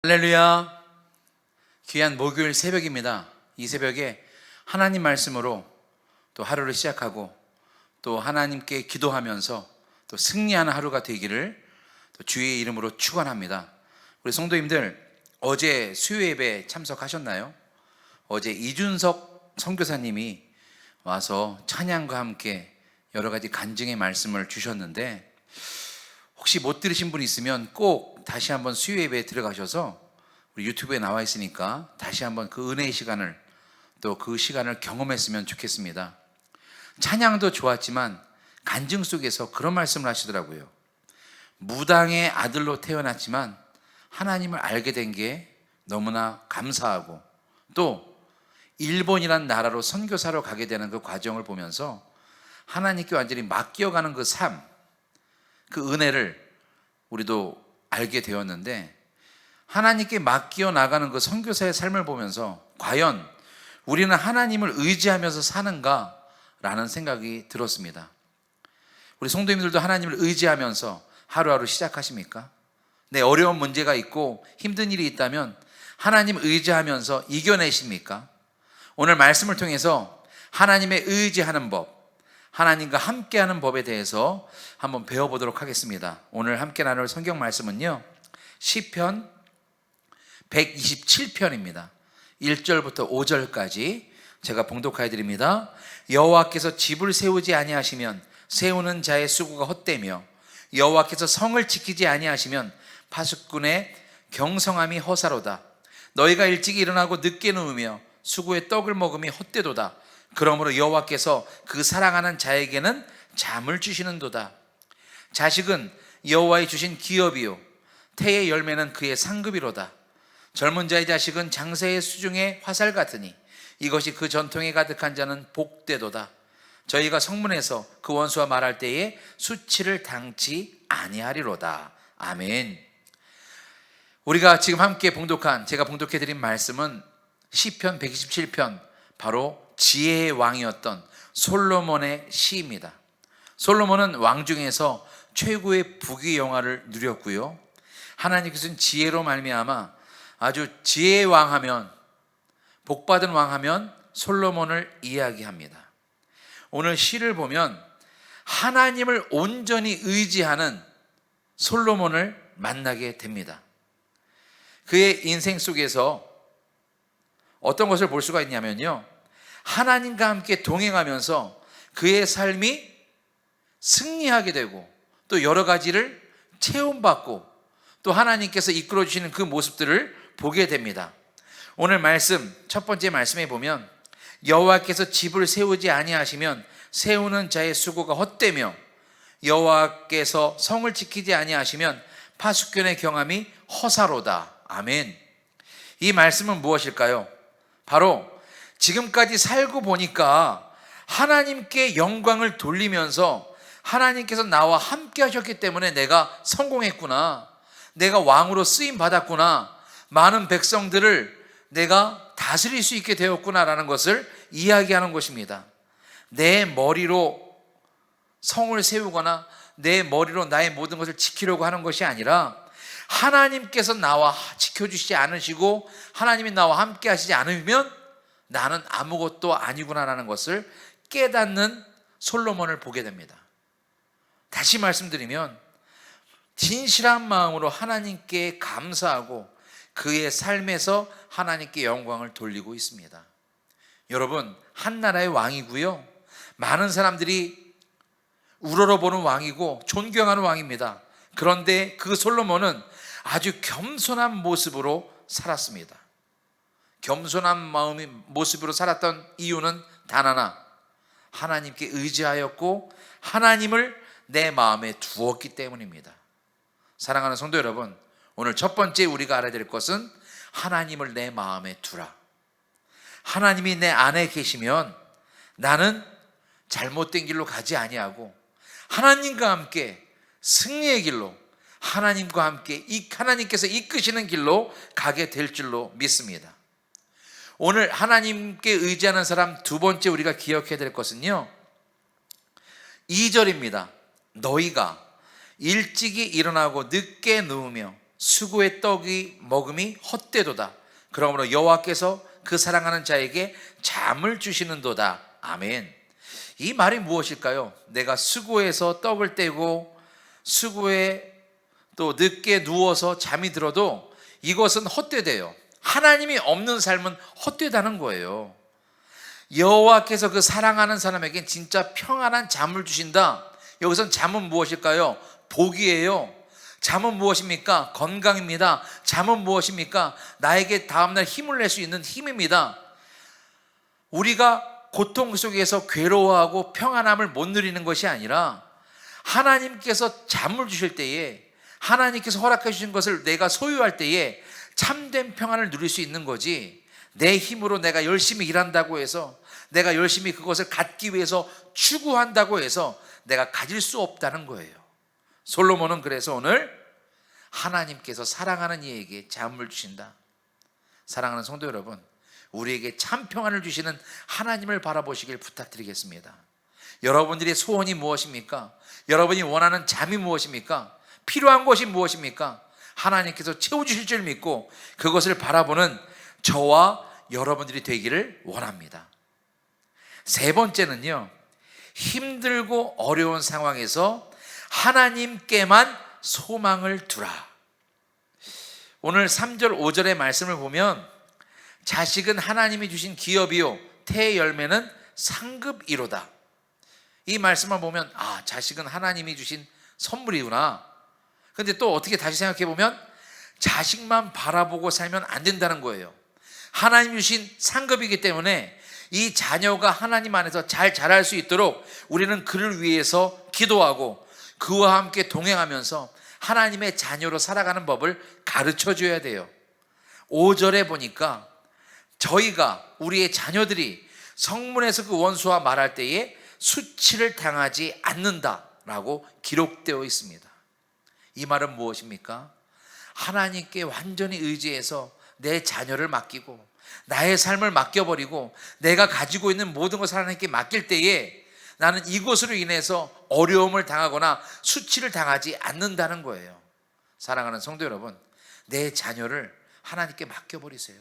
할렐루야. 귀한 목요일 새벽입니다. 이 새벽에 하나님 말씀으로 또 하루를 시작하고 또 하나님께 기도하면서 또 승리하는 하루가 되기를 또 주의 이름으로 축원합니다. 우리 성도님들, 어제 수요 예배 참석하셨나요? 어제 이준석 선교사님이 와서 찬양과 함께 여러 가지 간증의 말씀을 주셨는데, 혹시 못 들으신 분 있으면 꼭 다시 한번 수요 예배에 들어가셔서 우리 유튜브에 나와 있으니까 다시 한번 그 은혜의 시간을 또 그 시간을 경험했으면 좋겠습니다. 찬양도 좋았지만 간증 속에서 그런 말씀을 하시더라고요. 무당의 아들로 태어났지만 하나님을 알게 된 게 너무나 감사하고, 또 일본이란 나라로 선교사로 가게 되는 그 과정을 보면서 하나님께 완전히 맡겨가는 그 삶, 그 은혜를 우리도 알게 되었는데, 하나님께 맡겨 나가는 그 선교사의 삶을 보면서 과연 우리는 하나님을 의지하면서 사는가? 라는 생각이 들었습니다. 우리 성도님들도 하나님을 의지하면서 하루하루 시작하십니까? 내 어려운 문제가 있고 힘든 일이 있다면 하나님 의지하면서 이겨내십니까? 오늘 말씀을 통해서 하나님의 의지하는 법, 하나님과 함께하는 법에 대해서 한번 배워보도록 하겠습니다. 오늘 함께 나눌 성경 말씀은요, 시편 127편입니다. 1절부터 5절까지 제가 봉독하여 드립니다. 여호와께서 집을 세우지 아니하시면 세우는 자의 수고가 헛되며, 여호와께서 성을 지키지 아니하시면 파수꾼의 경성함이 허사로다. 너희가 일찍 일어나고 늦게 누우며 수고의 떡을 먹음이 헛되도다. 그러므로 여호와께서 그 사랑하는 자에게는 잠을 주시는도다. 자식은 여호와의 주신 기업이요 태의 열매는 그의 상급이로다. 젊은 자의 자식은 장세의 수중의 화살 같으니 이것이 그 전통에 가득한 자는 복되도다. 저희가 성문에서 그 원수와 말할 때에 수치를 당치 아니하리로다. 아멘. 우리가 지금 함께 봉독한, 제가 봉독해 드린 말씀은 시편 127편, 바로 지혜의 왕이었던 솔로몬의 시입니다. 솔로몬은 왕 중에서 최고의 부귀영화를 누렸고요, 하나님께서 준 지혜로 말미암아 아주 지혜의 왕하면, 복받은 왕하면 솔로몬을 이야기합니다. 오늘 시를 보면 하나님을 온전히 의지하는 솔로몬을 만나게 됩니다. 그의 인생 속에서 어떤 것을 볼 수가 있냐면요, 하나님과 함께 동행하면서 그의 삶이 승리하게 되고 또 여러 가지를 체험받고 또 하나님께서 이끌어 주시는 그 모습들을 보게 됩니다. 오늘 말씀, 첫 번째 말씀에 보면 여호와께서 집을 세우지 아니하시면 세우는 자의 수고가 헛되며, 여호와께서 성을 지키지 아니하시면 파수꾼의 경함이 허사로다. 아멘. 이 말씀은 무엇일까요? 바로 지금까지 살고 보니까 하나님께 영광을 돌리면서 하나님께서 나와 함께 하셨기 때문에 내가 성공했구나, 내가 왕으로 쓰임 받았구나, 많은 백성들을 내가 다스릴 수 있게 되었구나라는 것을 이야기하는 것입니다. 내 머리로 성을 세우거나 내 머리로 나의 모든 것을 지키려고 하는 것이 아니라, 하나님께서 나와 지켜주시지 않으시고 하나님이 나와 함께 하시지 않으면 나는 아무것도 아니구나라는 것을 깨닫는 솔로몬을 보게 됩니다. 다시 말씀드리면 진실한 마음으로 하나님께 감사하고 그의 삶에서 하나님께 영광을 돌리고 있습니다. 여러분, 한 나라의 왕이고요, 많은 사람들이 우러러보는 왕이고 존경하는 왕입니다. 그런데 그 솔로몬은 아주 겸손한 모습으로 살았습니다. 겸손한 마음의 모습으로 살았던 이유는 단 하나, 하나님께 의지하였고 하나님을 내 마음에 두었기 때문입니다. 사랑하는 성도 여러분, 오늘 첫 번째 우리가 알아야 될 것은 하나님을 내 마음에 두라. 하나님이 내 안에 계시면 나는 잘못된 길로 가지 아니하고 하나님과 함께 승리의 길로, 하나님과 함께 하나님께서 이끄시는 길로 가게 될 줄로 믿습니다. 오늘 하나님께 의지하는 사람 두 번째 우리가 기억해야 될 것은요, 2절입니다. 너희가 일찍이 일어나고 늦게 누우며 수고의 떡이 먹음이 헛되도다. 그러므로 여호와께서 그 사랑하는 자에게 잠을 주시는도다. 아멘. 이 말이 무엇일까요? 내가 수고해서 떡을 떼고 수고에 또 늦게 누워서 잠이 들어도 이것은 헛되대요. 하나님이 없는 삶은 헛되다는 거예요. 여호와께서 그 사랑하는 사람에게 진짜 평안한 잠을 주신다. 여기선 잠은 무엇일까요? 복이에요. 잠은 무엇입니까? 건강입니다. 잠은 무엇입니까? 나에게 다음날 힘을 낼 수 있는 힘입니다. 우리가 고통 속에서 괴로워하고 평안함을 못 누리는 것이 아니라 하나님께서 잠을 주실 때에, 하나님께서 허락해 주신 것을 내가 소유할 때에 참된 평안을 누릴 수 있는 거지, 내 힘으로 내가 열심히 일한다고 해서, 내가 열심히 그것을 갖기 위해서 추구한다고 해서 내가 가질 수 없다는 거예요. 솔로몬은 그래서 오늘 하나님께서 사랑하는 이에게 잠을 주신다. 사랑하는 성도 여러분, 우리에게 참 평안을 주시는 하나님을 바라보시길 부탁드리겠습니다. 여러분들의 소원이 무엇입니까? 여러분이 원하는 잠이 무엇입니까? 필요한 것이 무엇입니까? 하나님께서 채워주실 줄 믿고 그것을 바라보는 저와 여러분들이 되기를 원합니다. 세 번째는요, 힘들고 어려운 상황에서 하나님께만 소망을 두라. 오늘 3절 5절의 말씀을 보면 자식은 하나님이 주신 기업이요 태의 열매는 상급이로다. 이 말씀만 보면 자식은 하나님이 주신 선물이구나. 근데 또 어떻게 다시 생각해 보면 자식만 바라보고 살면 안 된다는 거예요. 하나님 주신 상급이기 때문에 이 자녀가 하나님 안에서 잘 자랄 수 있도록 우리는 그를 위해서 기도하고 그와 함께 동행하면서 하나님의 자녀로 살아가는 법을 가르쳐 줘야 돼요. 5절에 보니까 저희가, 우리의 자녀들이 성문에서 그 원수와 말할 때에 수치를 당하지 않는다라고 기록되어 있습니다. 이 말은 무엇입니까? 하나님께 완전히 의지해서 내 자녀를 맡기고 나의 삶을 맡겨버리고 내가 가지고 있는 모든 것을 하나님께 맡길 때에 나는 이것으로 인해서 어려움을 당하거나 수치를 당하지 않는다는 거예요. 사랑하는 성도 여러분, 내 자녀를 하나님께 맡겨버리세요.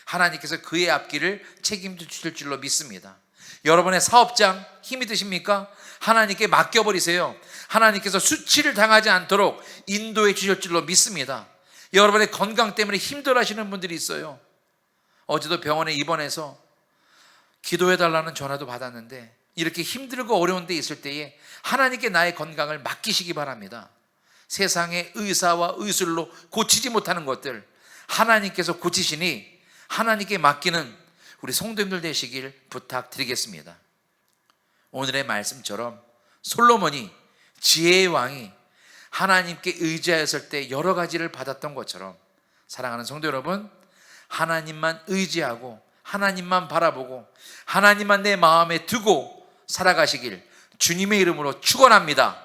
하나님께서 그의 앞길을 책임져 주실 줄로 믿습니다. 여러분의 사업장 힘이 드십니까? 하나님께 맡겨버리세요. 하나님께서 수치를 당하지 않도록 인도해 주실 줄로 믿습니다. 여러분의 건강 때문에 힘들어하시는 분들이 있어요. 어제도 병원에 입원해서 기도해달라는 전화도 받았는데, 이렇게 힘들고 어려운 데 있을 때에 하나님께 나의 건강을 맡기시기 바랍니다. 세상의 의사와 의술로 고치지 못하는 것들 하나님께서 고치시니 하나님께 맡기는 우리 성도님들 되시길 부탁드리겠습니다. 오늘의 말씀처럼 솔로몬이, 지혜의 왕이 하나님께 의지하였을 때 여러 가지를 받았던 것처럼, 사랑하는 성도 여러분, 하나님만 의지하고 하나님만 바라보고 하나님만 내 마음에 두고 살아가시길 주님의 이름으로 축원합니다.